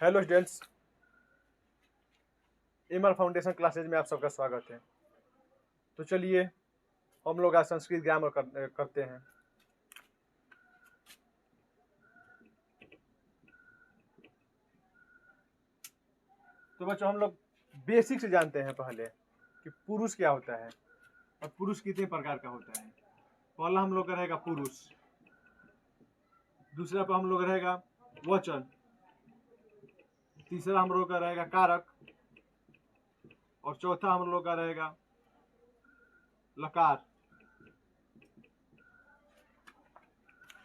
Hello students, MR foundation classes में आप सबका स्वागत है। तो चलिए हम लोग आज संस्कृत ग्रामर करते हैं। तो बच्चों हम लोग बेसिक से जानते हैं पहले कि पुरुष क्या होता है और पुरुष कितने प्रकार का होता है। पहला हम लोग का रहेगा पुरुष, दूसरा पर हम लोग रहेगा वचन, तीसरा हम लोग का रहेगा कारक और चौथा हम लोग का रहेगा लकार।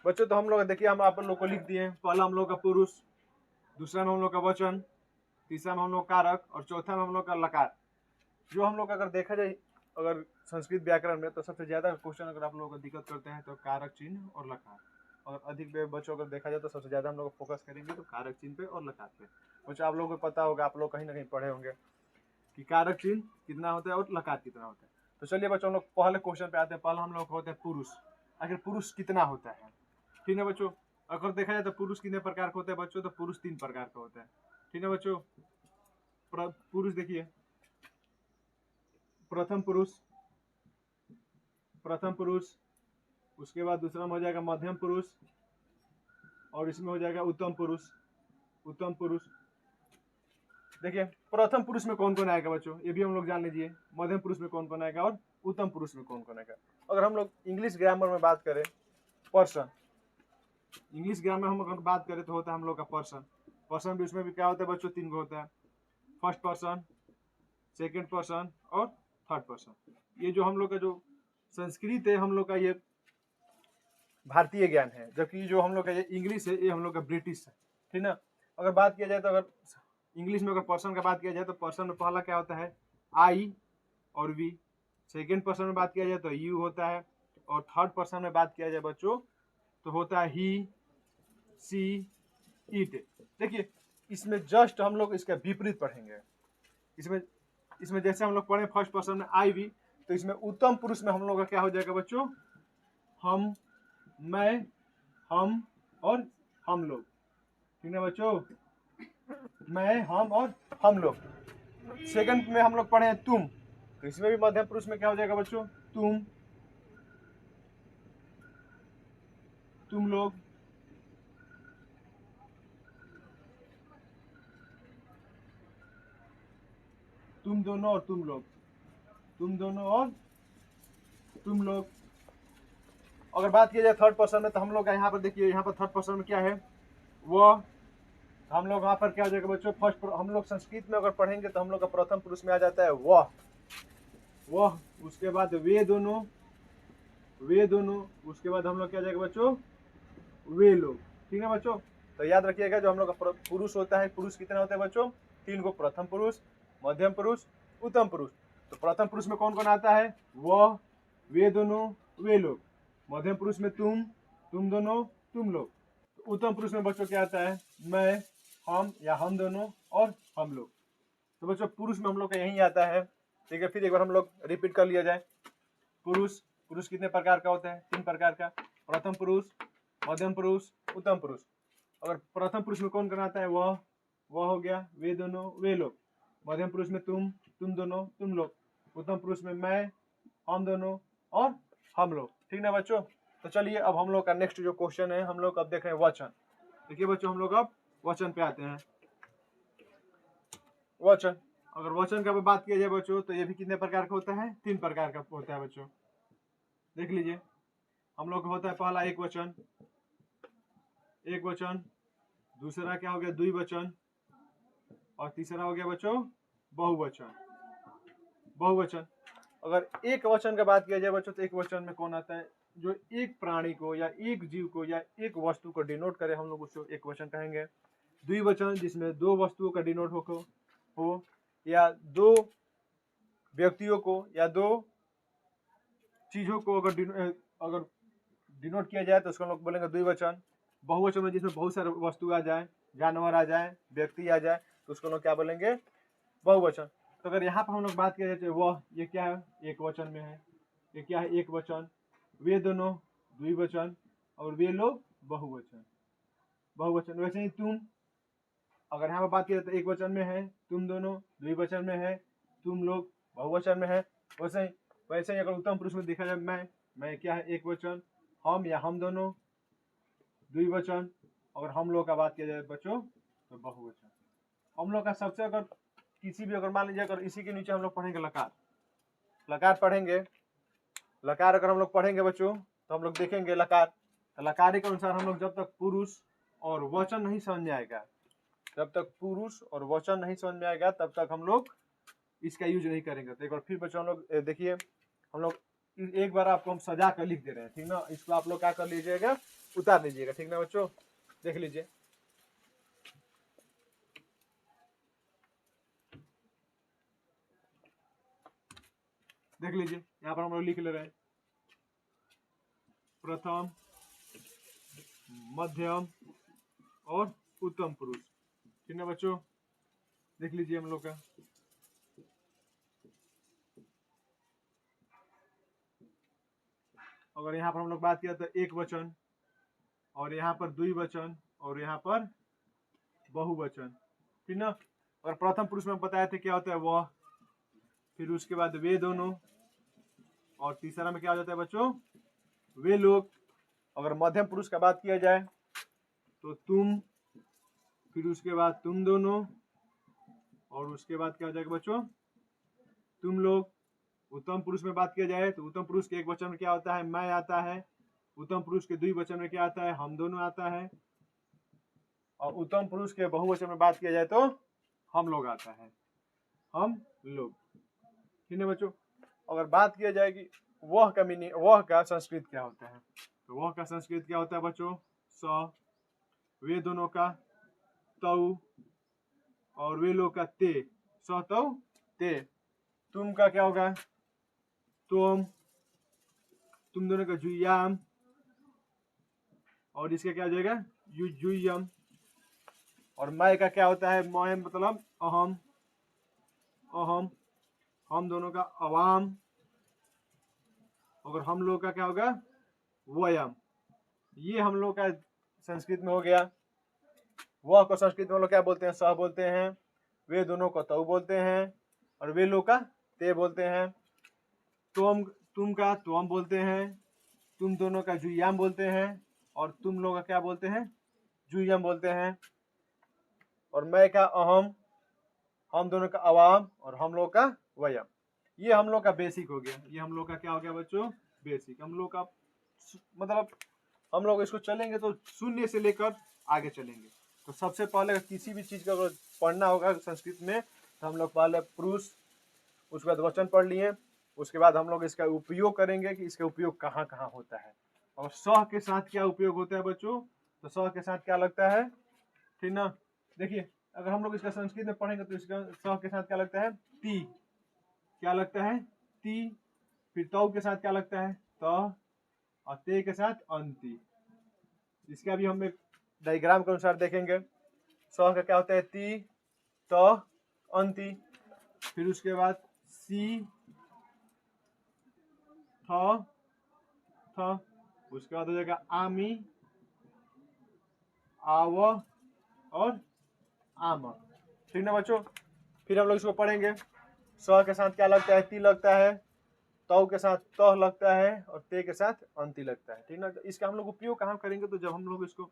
बच्चों तो हम लोग देखिए हम आप लोग को लिख दिए, पहला हम लोग का पुरुष, दूसरा में हम लोग का वचन, तीसरा में हम लोग कारक और चौथा में हम लोग का लकार। जो हम लोग अगर देखा जाए अगर संस्कृत व्याकरण में तो सबसे ज्यादा क्वेश्चन अगर आप लोगों को दिक्कत करते हैं तो कारक चिन्ह और लकार, और अधिक बच्चों अगर देखा जाए तो सबसे ज्यादा हम लोग फोकस करेंगे तो कारक चिन्ह पे और लकार पे। बच्चों आप लोगों को पता होगा, आप लोग कहीं ना कहीं पढ़े होंगे कि कारक चिन्ह कितना होता है और लकार कितना होता है। तो चलिए बच्चों हम लोग पहले क्वेश्चन पे आते हैं। पहला हम लोग होते हैं पुरुष। आखिर पुरुष कितना होता है, ठीक है बच्चों। अगर देखा जाए तो पुरुष कितने प्रकार का होता है बच्चों, तो पुरुष 3 प्रकार का होता है, ठीक है बच्चों। पुरुष देखिए, प्रथम पुरुष, उसके बाद दूसरा में हो जाएगा मध्यम पुरुष और इसमें हो जाएगा उत्तम पुरुष। देखिए प्रथम पुरुष में कौन कौन आएगा बच्चों, ये भी हम लोग जान लीजिए। मध्यम पुरुष में कौन कौन आएगा और उत्तम पुरुष में कौन कौन आएगा। अगर हम लोग इंग्लिश ग्रामर में बात करें, पर्सन, इंग्लिश ग्रामर हम अगर बात करें तो होता है हम लोग का पर्सन भी, उसमें भी क्या होता है बच्चों, 3 गो होता है, फर्स्ट पर्सन, सेकेंड पर्सन और थर्ड पर्सन। ये जो हम लोग का जो संस्कृत है हम लोग का ये भारतीय ज्ञान है, जबकि जो हम लोग का ये इंग्लिश है ये हम लोग का ब्रिटिश है, ठीक ना। अगर बात किया जाए तो अगर इंग्लिश में अगर पर्सन का बात किया जाए तो पर्सन में पहला क्या होता है, आई और वी। सेकेंड पर्सन में बात किया जाए तो यू होता है, और थर्ड पर्सन में बात किया जाए बच्चों तो होता है ही, सी, इट। देखिए इसमें जस्ट हम लोग इसका विपरीत पढ़ेंगे। इसमें जैसे हम लोग पढ़े फर्स्ट पर्सन में आई वी, तो इसमें उत्तम पुरुष में हम लोग का क्या हो जाएगा बच्चों, हम, मैं, हम और हम लोग, ठीक है बच्चों। मैं, हम और हम लोग। सेकंड में हम लोग पढ़े हैं तुम, तो इसमें भी मध्यम पुरुष में क्या हो जाएगा बच्चों, तुम लोग, तुम दोनों और तुम लोग, तुम दोनों और तुम लोग। अगर बात की जाए थर्ड पर्सन में तो हम लोग यहाँ पर देखिए, यहाँ पर थर्ड पर्सन में क्या है, वह। हम लोग वहाँ पर क्या हो जाएगा बच्चों, फर्स्ट हम लोग संस्कृत में अगर पढ़ेंगे तो हम लोग का प्रथम पुरुष में आ जाता है वह। उसके बाद वे दोनों, उसके बाद हम लोग क्या जाएगा बच्चों, वे लोग, ठीक है बच्चों। तो याद रखिएगा जो हम लोग का पुरुष होता है, पुरुष कितना होता है बच्चों, 3 गो, प्रथम पुरुष, मध्यम पुरुष, उत्तम पुरुष। तो प्रथम पुरुष में कौन कौन आता है, वह, वे दोनों, वे लोग। मध्यम पुरुष में तुम दोनों, तुम लोग। तो उत्तम पुरुष में बच्चों क्या आता है, मैं, हम या हम दोनों और हम लोग। तो बच्चों पुरुष में हम लोग का यही आता है, ठीक है। फिर एक बार हम लोग रिपीट कर लिया जाए। पुरुष कितने प्रकार का होता है, 3 प्रकार का, प्रथम पुरुष, मध्यम पुरुष, उत्तम पुरुष। अगर प्रथम पुरुष में कौन आता है, वह हो गया, वे दोनों, वे लोग। मध्यम पुरुष में तुम दोनों, तुम लोग। उत्तम पुरुष में मैं, हम दोनों और हम लोग, ठीक ना बच्चों। तो चलिए अब हम लोग का नेक्स्ट जो क्वेश्चन है, हम लोग अब देख रहे हैं वचन। देखिए बच्चों हम लोग अब वचन पे आते हैं। वचन, अगर वचन का बात किया जाए बच्चों तो ये भी कितने प्रकार का होता है, 3 प्रकार का होता है बच्चों। देख लीजिए हम लोग होता है पहला एक वचन, दूसरा क्या हो गया द्विवचन, और तीसरा हो गया बच्चों बहुवचन। अगर एक वचन का बात किया जाए बच्चों तो एक वचन में कौन आता है, जो एक प्राणी को या एक जीव को या एक वस्तु को डिनोट करे, हम लोग उसको एक वचन कहेंगे। द्विवचन जिसमें 2 वस्तुओं का डिनोट हो या 2 व्यक्तियों को या 2 चीजों को अगर डिनोट किया जाए तो उसको हम लोग बोलेंगे द्विवचन। बहुवचन में जिसमें बहुत सारे वस्तु आ जाए, जानवर आ जाए, व्यक्ति आ जाए, तो उसको लोग क्या बोलेंगे, बहुवचन। तो अगर यहाँ पर हम लोग बात किया जाए वह, ये क्या है, एक वचन में है, ये क्या है, एक वचन। वे दोनों द्विवचन और वे लोग बहुवचन। वैसे ही अगर यहाँ पर बात किया तो एक वचन में है तुम दोनों, द्विवचन में है तुम लोग, बहुवचन में है। वैसे ही अगर उत्तम पुरुष में देखा जाए मैं क्या है एक वचन, हम या हम दोनों द्विवचन, अगर हम लोग का बात किया जाए बच्चों तो बहुवचन। हम लोग का सबसे अगर किसी भी अगर मान लीजिए अगर इसी के नीचे हम लोग पढ़ेंगे लकार पढ़ेंगे, लकार अगर हम लोग पढ़ेंगे बच्चों तो हम लोग देखेंगे लकार, तो लकार के अनुसार हम लोग जब तक पुरुष और वचन नहीं समझ में आएगा, जब तक पुरुष और वचन नहीं समझ में आएगा तब तक हम लोग इसका यूज नहीं करेंगे। तो एक बार फिर बच्चों हम लोग देखिए, हम लोग एक बार आपको हम सजा कर लिख दे रहे हैं, ठीक ना। इसको आप लोग क्या कर लीजिएगा, उतार लीजिएगा, ठीक ना बच्चों। देख लीजिए, देख लीजिए यहाँ पर हम लोग लिख ले रहे हैं प्रथम, मध्यम और उत्तम पुरुष, ठीक ना बच्चों। देख लीजिए हम लोग का अगर यहाँ पर हम लोग बात किया तो एक वचन, और यहाँ पर द्विवचन, और यहाँ पर बहुवचन, ठीक ना। और प्रथम पुरुष में बताया था क्या होता है वह, फिर उसके बाद वे दोनों, और तीसरा में क्या हो जाता है बच्चों वे लोग। अगर मध्यम पुरुष का बात किया जाए तो तुम, फिर उसके बाद तुम दोनों, और उसके बाद क्या हो जाएगा बच्चों तुम लोग। उत्तम पुरुष में बात किया जाए तो उत्तम पुरुष के एक वचन में क्या होता है मैं आता है, उत्तम पुरुष के द्विवचन में क्या आता है हम दोनों आता है, और उत्तम पुरुष के बहुवचन में बात किया जाए तो हम लोग आता है, हम लोग, ठीक है बच्चों। अगर बात किया जाए कि वह का मीनिंग, वह का संस्कृत क्या होता है, तो वह का संस्कृत क्या होता है बच्चों स, वे दोनों का तौ, और वे लोग का ते, स तौ ते। तुम का क्या होगा तुम दोनों का जुयाम, और इसका क्या हो जाएगा युजुयम। और मैं का क्या होता है मैं मतलब अहम, हम दोनों का अवाम। अगर हम लोग का क्या होगा वयम। ये हम लोग का संस्कृत में हो गया। वह को संस्कृत में हम लोग क्या बोलते हैं सह बोलते हैं, वे दोनों को तौ बोलते हैं, और वे लोग का ते बोलते हैं। तुम का त्वम बोलते हैं, तुम दोनों का जुयाम बोलते हैं, और तुम लोग का क्या बोलते हैं जुयम बोलते हैं। और मैं का अहम, हम दोनों का अवाम, और हम लोग का वयम। ये हम लोग का बेसिक हो गया। ये हम लोग का क्या हो गया बच्चों बेसिक। हम लोग का मतलब हम लोग इसको चलेंगे तो शून्य से लेकर आगे चलेंगे। तो सबसे पहले किसी भी चीज का अगर पढ़ना होगा संस्कृत में तो हम लोग पहले पुरुष, उसके बाद वचन पढ़ लिए, उसके बाद हम लोग इसका उपयोग करेंगे कि इसका उपयोग कहाँ कहाँ होता है, और सह के साथ क्या उपयोग होता है बच्चों, तो सह के साथ क्या लगता है, ठीक ना। देखिए अगर हम लोग इसका संस्कृत में पढ़ेंगे तो इसका सह के साथ क्या लगता है ती, क्या लगता है ती। फिर तौ के साथ क्या लगता है त, और ते के साथ अंति। इसका भी हम एक डायग्राम के अनुसार देखेंगे। सह का क्या होता है ती, त, अंति। फिर उसके बाद सी, थ, उसके बाद हो जाएगा आमी, आव और आम, ठीक ना बच्चों। फिर हम लोग इसको पढ़ेंगे। स के साथ क्या लगता है ती लगता है, तौ के साथ तह लगता है, और ते के साथ अंति लगता है, ठीक ना। तो इसका हम लोग उपयोग कहाँ करेंगे, तो जब हम लोग इसको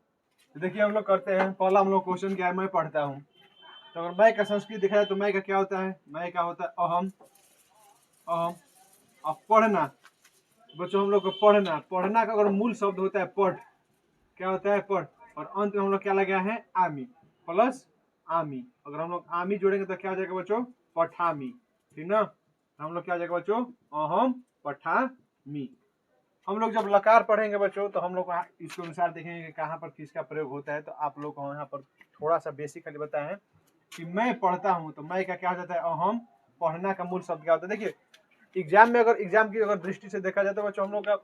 देखिए हम लोग करते हैं। पहला हम लोग क्वेश्चन क्या है मैं पढ़ता हूँ, तो अगर मैं का संस्कृत देखा जाए तो मैं का क्या होता है मैं का होता है अहम, अब पढ़ना बच्चों हम लोग को पढ़ना का अगर मूल शब्द होता है पढ़, क्या होता है पढ़, और अंत में हम लोग क्या लगा है आमी प्लस आमी। अगर हम लोग आमी जोड़ेंगे तो क्या हो जाएगा बच्चों पठामी, ठीक ना। हम लोग क्या हो जाएगा बच्चों अहम पठामी। हम लोग जब लकार पढ़ेंगे बच्चों तो हम लोग इसके अनुसार देखेंगे कहाँ पर किसका प्रयोग होता है। तो आप लोग को यहाँ पर थोड़ा सा बेसिक खाली बताया है कि मैं पढ़ता हूँ, तो मैं का क्या हो जाता है अहम, पढ़ना का मूल शब्द क्या होता है। देखिए एग्जाम में अगर एग्जाम की अगर दृष्टि से देखा जाए तो बच्चों हम लोग का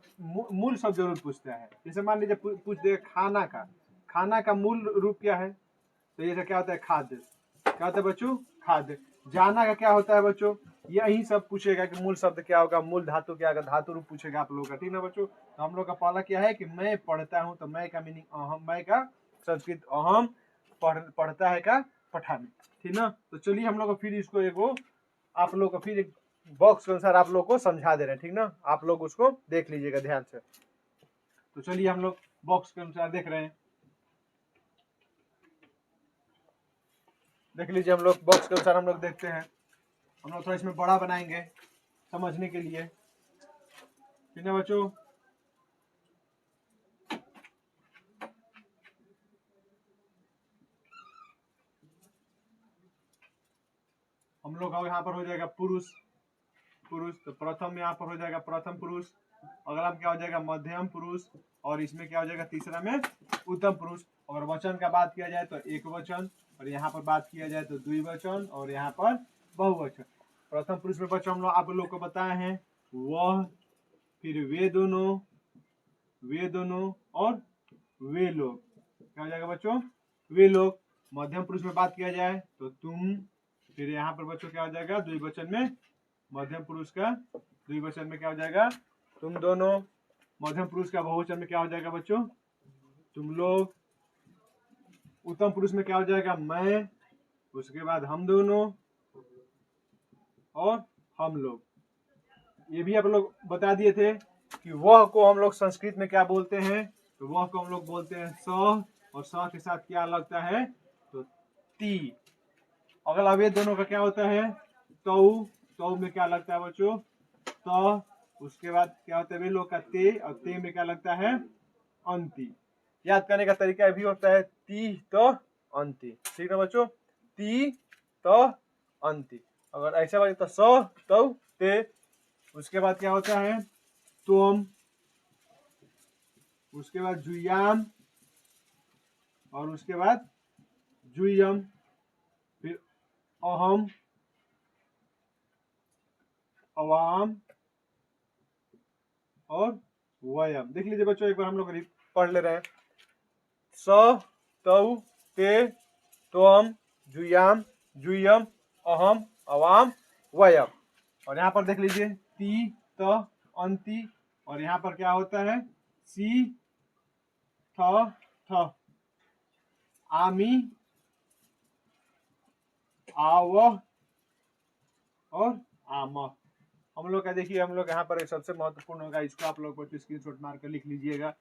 मूल शब्द जरूर पूछता है। जैसे मान लीजिए पूछ दे खाना का मूल रूप क्या है, तो ये क्या होता है खाद्य, क्या होता है बच्चों खाद्य। जाना का क्या होता है बच्चों, यही सब पूछेगा कि मूल शब्द क्या होगा, मूल धातु क्या होगा, धातु रूप पूछेगा आप लोगों का, ठीक ना बच्चों। तो हम लोग का पहला क्या है कि मैं पढ़ता हूँ, तो मैं का मीनिंग अहम, मैं का संस्कृत अहम, पढ़ता है का पठाने, ठीक ना। तो चलिए हम लोग फिर इसको एगो आप लोग को फिर एक बॉक्स के अनुसार आप लोग को समझा दे रहे हैं, ठीक ना। आप लोग उसको देख लीजिएगा ध्यान से। तो चलिए हम लोग बॉक्स के अनुसार देख रहे हैं, देख लीजिए। हम लोग बॉक्स के अनुसार हम लोग देखते हैं। हम लोग थोड़ा इसमें बड़ा बनाएंगे समझने के लिए, ठीक है बच्चों। हम लोग का यहाँ पर हो जाएगा पुरुष, पुरुष। तो प्रथम यहाँ पर हो जाएगा प्रथम पुरुष, अगला में क्या हो जाएगा मध्यम पुरुष, और इसमें क्या हो जाएगा तीसरा में उत्तम पुरुष। अगर वचन का बात किया जाए तो एक वचन, और यहाँ पर बात किया जाए तो द्विवचन, और यहाँ पर बहुवचन। प्रथम पुरुष में बच्चों हम लोग आप लोग को बताए हैं वह, फिर वे दोनों और वे लोग। क्या हो जाएगा बच्चों? वे लोग। मध्यम पुरुष में बात किया जाए तो तुम, फिर यहाँ पर बच्चों क्या हो जाएगा द्विवचन में, मध्यम पुरुष का द्विवचन में क्या हो जाएगा तुम दोनों। मध्यम पुरुष का बहुवचन में क्या हो जाएगा बच्चों तुम लोग। उत्तम पुरुष में क्या हो जाएगा मैं, उसके बाद हम दोनों और हम लोग। ये भी आप लोग बता दिए थे कि वह को हम लोग संस्कृत में क्या बोलते हैं, तो वह को हम लोग बोलते हैं स, और स के साथ क्या लगता है तो ती। अगला वे दोनों का क्या होता है तौ, तौ में क्या लगता है बच्चों त। उसके बाद क्या होता है वे लोग का ते, और ते में क्या लगता है अंति। याद करने का तरीका भी होता है ती तो अंति, ठीक है बच्चों, ती तो अंति। अगर ऐसा बात तो स तौ ते। उसके बाद क्या होता है तुम, उसके बाद जुयाम, और उसके बाद जुयम, फिर अहम, अवाम और वयम। देख लीजिए बच्चों एक बार हम लोग पढ़ ले रहे हैं। स तौ ते त्वम जुयाम जुयम अहम अवाम वयम। और यहाँ पर देख लीजिए ती त अंति, और यहाँ पर क्या होता है सी थ थ, आमी आव और आम। हम लोग का देखिए हम लोग यहाँ पर सबसे महत्वपूर्ण होगा, इसको आप लोग को स्क्रीनशॉट मार कर लिख लीजिएगा।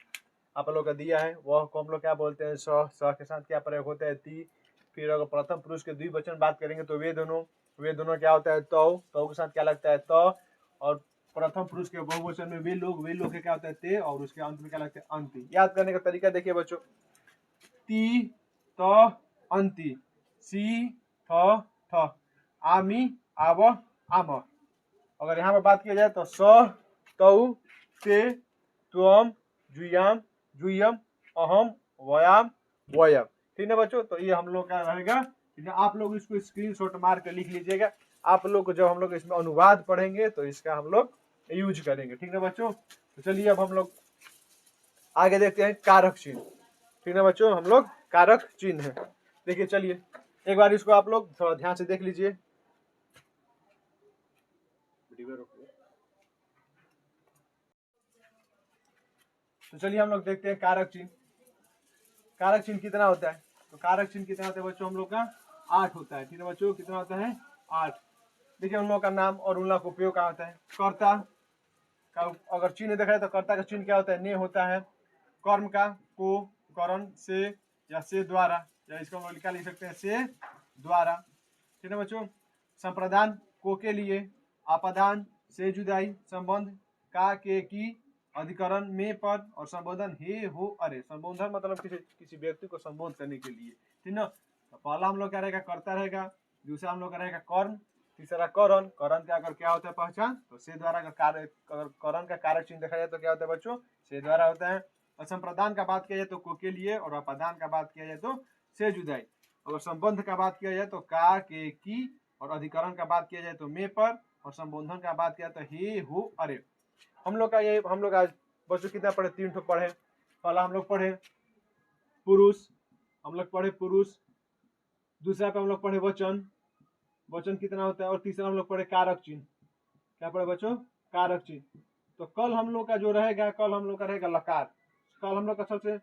आप लोग का दिया है वह को हम लोग क्या बोलते हैं स के साथ क्या प्रयोग होता है ती। फिर अगर प्रथम पुरुष के द्विवचन बात करेंगे तो वे दोनों क्या होता है तौ के साथ क्या लगता है त। और प्रथम पुरुष के बहुवचन में वे लोग के क्या होता है ते, और उसके अंत में क्या लगता है अंति। याद करने का तरीका देखिए बच्चों, ती त अंति, सी थ थ, आमी आव आम। अगर यहाँ पर बात किया जाए तो स तौ ते त्वम जुयाम जुयम अहम वयाम वयम, ठीक है बच्चों। तो ये हम लोग का रहेगा, आप लोग इसको स्क्रीनशॉट मार कर लिख लीजिएगा। आप लोग को जब हम लोग इसमें अनुवाद पढ़ेंगे तो इसका हम लोग यूज करेंगे, ठीक है बच्चों। तो चलिए अब हम लोग आगे देखते हैं कारक चिन्ह, ठीक है बच्चों। हम लोग कारक चिन्ह है, देखिए चलिए एक बार इसको आप लोग थोड़ा ध्यान से देख लीजिए। तो चलिए हम लोग देखते हैं कारक चिन्ह। कारक चिन्ह कितना होता है, तो कारक चिन्ह कितना होता है बच्चों हम लोग का 8 होता है, ठीक है बच्चों। कितना होता है 8। देखिए हम लोग का नाम और उन लोग का उपयोग क्या होता है। कर्ता का अगर चिन्ह देखा है तो कर्ता का चिन्ह क्या होता है ने होता है। कर्म का को, करण से या से द्वारा, या इसको हम लोग लिख सकते हैं से द्वारा, ठीक है बच्चों। संप्रदान को के लिए, आपादान से जुदाई, संबंध का के की, अधिकरण में पर, और संबोधन हे हो अरे। संबोधन मतलब किसी व्यक्ति को संबोध करने के लिए, ठीक ना। तो पहला हम लोग क्या रहेगा कर्ता रहेगा, दूसरा हम लोग का रहेगा कर्म, तीसरा करण। करण का अगर क्या होता है पहचान तो से द्वारा। अगर करण का कारक चिन्ह देखा जाए तो क्या होता है बच्चों से द्वारा होता है। और संप्रदान का बात किया जाए तो को के लिए, और अपादान का बात किया जाए तो से जुदाई। अगर संबंध का बात किया जाए तो का के की, और अधिकरण का बात किया जाए तो में पर, और संबोधन का बात किया तो हे हो अरे। हम लोग का ये हम लोग आज बच्चों कितना पढ़े 3 ठो पढ़े। पहला हम लोग पढ़े पुरुष, हम लोग पढ़े पुरुष। दूसरा पे हम लोग पढ़े वचन, वचन कितना होता है। और तीसरा हम लोग पढ़े कारक चिन्ह, क्या पढ़े बच्चों कारक चिन्ह। तो कल हम लोग का जो रहेगा, कल हम लोग का रहेगा लकार। कल हम लोग का सबसे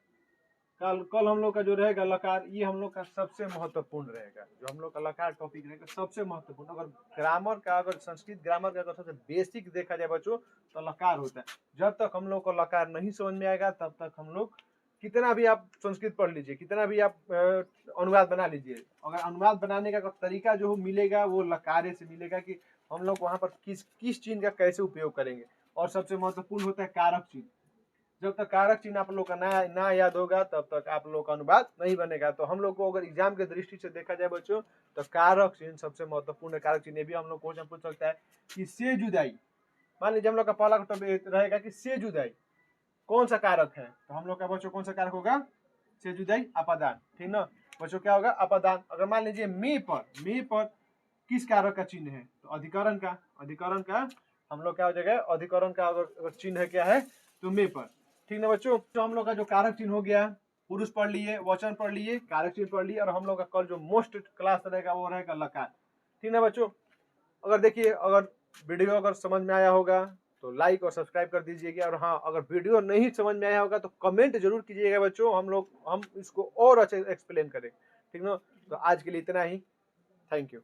कल हम लोग का जो रहेगा लकार, ये हम लोग का सबसे महत्वपूर्ण रहेगा। जो हम लोग का लकार टॉपिक रहेगा सबसे महत्वपूर्ण। अगर ग्रामर का, अगर संस्कृत ग्रामर का अगर सबसे बेसिक देखा जाए बच्चों तो लकार होता है। जब तक हम लोग को लकार नहीं समझ में आएगा तब तक हम लोग, कितना भी आप संस्कृत पढ़ लीजिए, कितना भी आप अनुवाद बना लीजिए, अगर अनुवाद बनाने का तरीका जो मिलेगा वो लकारे से मिलेगा कि हम लोग वहाँ पर किस चिन्ह का कैसे उपयोग करेंगे। और सबसे महत्वपूर्ण होता है कारक चिन्ह। जब तक कारक चिन्ह आप लोग का ना याद होगा तब तक आप लोग का अनुवाद नहीं बनेगा। तो हम लोग को अगर एग्जाम के दृष्टि से देखा जाए बच्चों तो कारक चिन्ह सबसे महत्वपूर्ण। कारक चिन्ह भी हम लोग क्वेश्चन पूछ सकता है कि से जुदाई, मान लीजिए हम लोग का पहला रहेगा कि से जुदाई कौन सा कारक है, तो हम लोग का बच्चों कौन सा कारक होगा, से जुदाई अपादान, ठीक ना बच्चों, क्या होगा अपादान। अगर मान लीजिए मे पर किस कारक का चिन्ह है, तो अधिकरण का हम लोग क्या हो जाएगा, अधिकरण का अगर चिन्ह है क्या है तो मे पर, ठीक ना बच्चों। तो हम लोग का जो कारक चिन्ह हो गया, पुरुष पढ़ लिए, वचन पढ़ लिए, कारक चिन्ह पढ़ लिए, और हम लोग का कल जो मोस्ट क्लास रहेगा वो रहेगा लकार, ठीक ना बच्चों। अगर देखिए, अगर वीडियो अगर समझ में आया होगा तो लाइक और सब्सक्राइब कर दीजिएगा, और हाँ अगर वीडियो नहीं समझ में आया होगा तो कमेंट जरूर कीजिएगा बच्चों, हम इसको और अच्छे एक्सप्लेन करें, ठीक ना। तो आज के लिए इतना ही, थैंक यू।